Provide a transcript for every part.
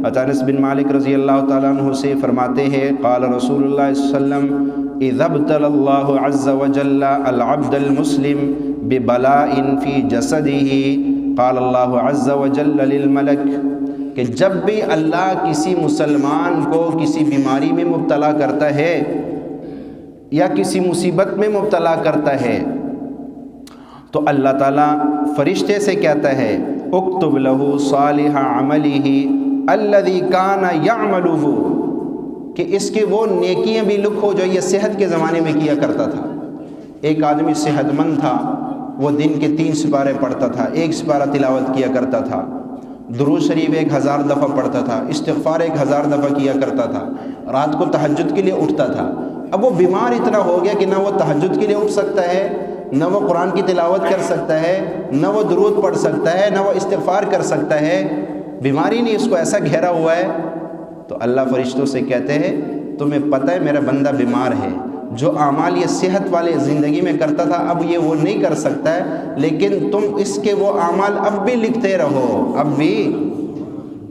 انس بن مالک رضی اللہ تعالیٰ عنہ سے فرماتے ہیں قال رسول اللہ صلی اللہ علیہ وسلم اذا ابتلى اللہ عز وجل العبد المسلم ببلاء فی جسده قال اللہ عز وجل للملک، کہ جب بھی اللہ کسی مسلمان کو کسی بیماری میں مبتلا کرتا ہے یا کسی مصیبت میں مبتلا کرتا ہے تو اللہ تعالیٰ فرشتے سے کہتا ہے اکتب لہ صالح عملہ الذی کان یعملہ، کہ اس کے وہ نیکیاں بھی لکھو جو یہ صحت کے زمانے میں کیا کرتا تھا۔ ایک آدمی صحت مند تھا، وہ دن کے 3 سپارے پڑھتا تھا، 1 سپارہ تلاوت کیا کرتا تھا، درود شریف 1000 دفعہ پڑھتا تھا، استغفار 1000 دفعہ کیا کرتا تھا، رات کو تہجد کے لیے اٹھتا تھا۔ اب وہ بیمار اتنا ہو گیا کہ نہ وہ تہجد کے لیے اٹھ سکتا ہے، نہ وہ قرآن کی تلاوت کر سکتا ہے، نہ وہ درود پڑھ سکتا ہے، نہ وہ استغفار کر سکتا ہے، بیماری نے اس کو ایسا گھیرا ہوا ہے۔ تو اللہ فرشتوں سے کہتے ہیں تمہیں پتہ ہے میرا بندہ بیمار ہے، جو اعمال یہ صحت والے زندگی میں کرتا تھا اب یہ وہ نہیں کر سکتا ہے، لیکن تم اس کے وہ اعمال اب بھی لکھتے رہو۔ اب بھی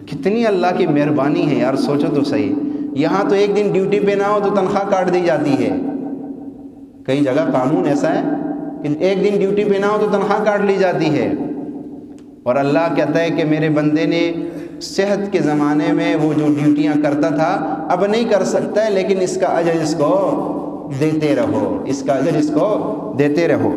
کتنی اللہ کی مہربانی ہے یار، سوچو تو صحیح۔ یہاں تو ایک دن ڈیوٹی پہ نہ ہو تو تنخواہ کاٹ دی جاتی ہے، کئی جگہ قانون ایسا ہے کہ ایک دن ڈیوٹی پہ نہ ہو تو تنخواہ کاٹ لی جاتی ہے، اور اللہ کہتا ہے کہ میرے بندے نے صحت کے زمانے میں وہ جو ڈیوٹیاں کرتا تھا اب نہیں کر سکتا ہے، لیکن اس کا اجر اس کو دیتے رہو، اس کا اجر اس کو دیتے رہو۔